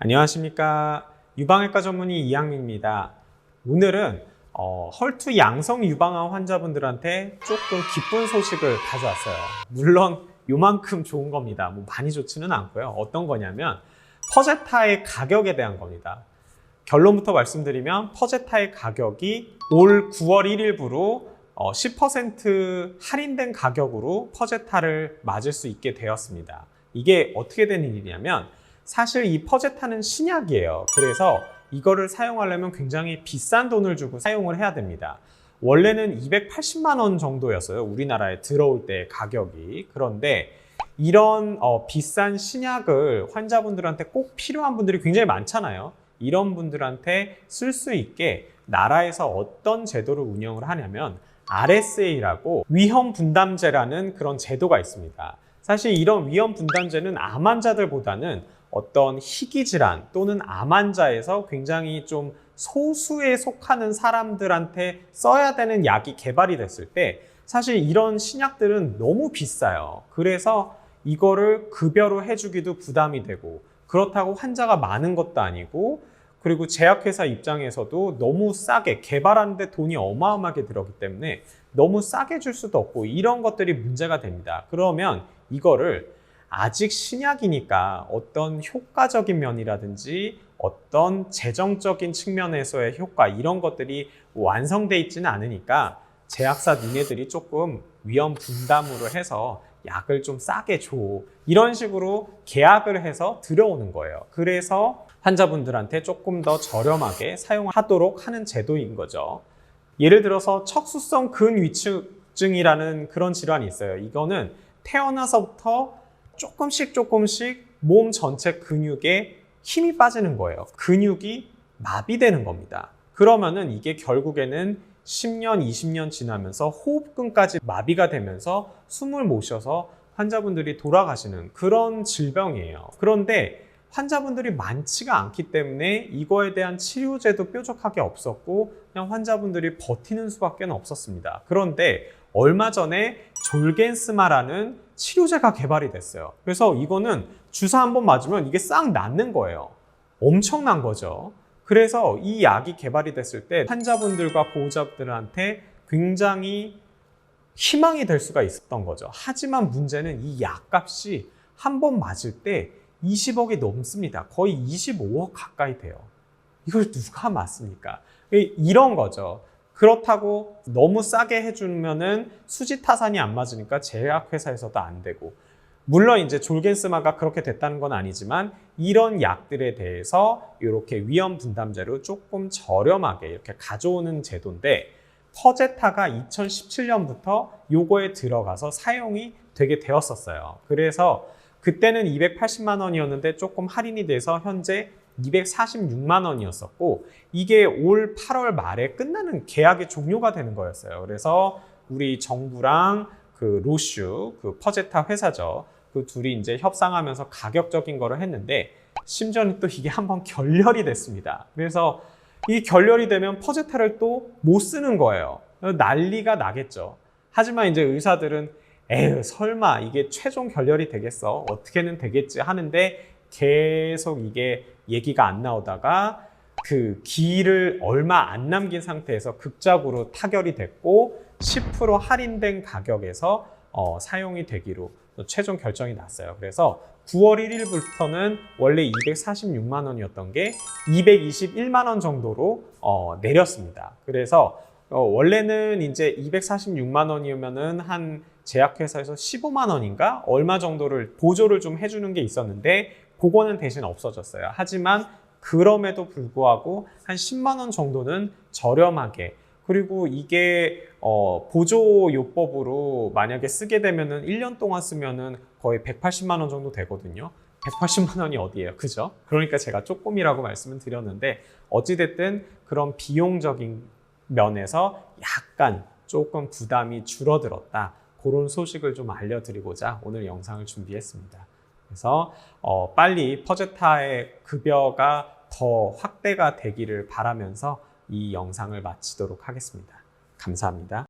안녕하십니까. 유방외과 전문의 이양민입니다. 오늘은 헐투 양성 유방암 환자분들한테 조금 기쁜 소식을 가져왔어요. 물론 요만큼 좋은 겁니다. 뭐 많이 좋지는 않고요. 어떤 거냐면 퍼제타의 가격에 대한 겁니다. 결론부터 말씀드리면 퍼제타의 가격이 올 9월 1일부로 10% 할인된 가격으로 퍼제타를 맞을 수 있게 되었습니다. 이게 어떻게 되는 일이냐면 사실 이 퍼제타는 신약이에요. 그래서 이거를 사용하려면 굉장히 비싼 돈을 주고 사용을 해야 됩니다. 원래는 280만 원 정도였어요. 우리나라에 들어올 때 가격이. 그런데 이런 비싼 신약을 환자분들한테 꼭 필요한 분들이 굉장히 많잖아요. 이런 분들한테 쓸 수 있게 나라에서 어떤 제도를 운영을 하냐면 RSA라고 위험분담제라는 그런 제도가 있습니다. 사실 이런 위험분담제는 암 환자들보다는 어떤 희귀질환 또는 암 환자에서 굉장히 좀 소수에 속하는 사람들한테 써야 되는 약이 개발이 됐을 때 사실 이런 신약들은 너무 비싸요. 그래서 이거를 급여로 해주기도 부담이 되고 그렇다고 환자가 많은 것도 아니고 그리고 제약회사 입장에서도 너무 싸게 개발하는데 돈이 어마어마하게 들어가기 때문에 너무 싸게 줄 수도 없고 이런 것들이 문제가 됩니다. 그러면 이거를 아직 신약이니까 어떤 효과적인 면이라든지 어떤 재정적인 측면에서의 효과 이런 것들이 완성돼 있지는 않으니까 제약사 니네들이 조금 위험 분담으로 해서 약을 좀 싸게 줘 이런 식으로 계약을 해서 들여오는 거예요. 그래서 환자분들한테 조금 더 저렴하게 사용하도록 하는 제도인 거죠. 예를 들어서 척수성 근위축증이라는 그런 질환이 있어요. 이거는 태어나서부터 조금씩 몸 전체 근육에 힘이 빠지는 거예요. 근육이 마비되는 겁니다. 그러면은 이게 결국에는 10년, 20년 지나면서 호흡근까지 마비가 되면서 숨을 못 쉬어서 환자분들이 돌아가시는 그런 질병이에요. 그런데 환자분들이 많지가 않기 때문에 이거에 대한 치료제도 뾰족하게 없었고 그냥 환자분들이 버티는 수밖에 없었습니다. 그런데 얼마 전에 졸겐스마라는 치료제가 개발이 됐어요. 그래서 이거는 주사 한번 맞으면 이게 싹 낫는 거예요. 엄청난 거죠. 그래서 이 약이 개발이 됐을 때 환자분들과 보호자들한테 굉장히 희망이 될 수가 있었던 거죠. 하지만 문제는 이 약값이 한 번 맞을 때 20억이 넘습니다. 거의 25억 가까이 돼요. 이걸 누가 맞습니까? 이런 거죠. 그렇다고 너무 싸게 해주면은 수지타산이 안 맞으니까 제약회사에서도 안 되고 물론 이제 졸겐스마가 그렇게 됐다는 건 아니지만 이런 약들에 대해서 이렇게 위험 분담제로 조금 저렴하게 이렇게 가져오는 제도인데 퍼제타가 2017년부터 요거에 들어가서 사용이 되게 되었었어요. 그래서 그때는 280만 원이었는데 조금 할인이 돼서 현재 246만 원이었었고 이게 올 8월 말에 끝나는 계약이 종료가 되는 거였어요. 그래서 우리 정부랑 그 로슈, 그 퍼제타 회사죠. 그 둘이 이제 협상하면서 가격적인 거를 했는데 심지어는 또 이게 한번 결렬이 됐습니다. 그래서 이 결렬이 되면 퍼제타를 또 못 쓰는 거예요. 난리가 나겠죠. 하지만 이제 의사들은 에휴 설마 이게 최종 결렬이 되겠어? 어떻게는 되겠지 하는데 계속 이게 얘기가 안 나오다가 그 기일을 얼마 안 남긴 상태에서 극적으로 타결이 됐고 10% 할인된 가격에서 사용이 되기로 최종 결정이 났어요. 그래서 9월 1일부터는 원래 246만 원이었던 게 221만 원 정도로 내렸습니다. 그래서 원래는 이제 246만 원이면은 한 제약회사에서 15만 원인가 얼마 정도를 보조를 좀 해주는 게 있었는데 그거는 대신 없어졌어요. 하지만 그럼에도 불구하고 한 10만 원 정도는 저렴하게 그리고 이게 보조요법으로 만약에 쓰게 되면은 1년 동안 쓰면은 거의 180만 원 정도 되거든요. 180만 원이 어디예요? 그죠? 그러니까 제가 조금이라고 말씀을 드렸는데 어찌됐든 그런 비용적인 면에서 약간 조금 부담이 줄어들었다. 그런 소식을 좀 알려드리고자 오늘 영상을 준비했습니다. 그래서 빨리 퍼제타의 급여가 더 확대가 되기를 바라면서 이 영상을 마치도록 하겠습니다. 감사합니다.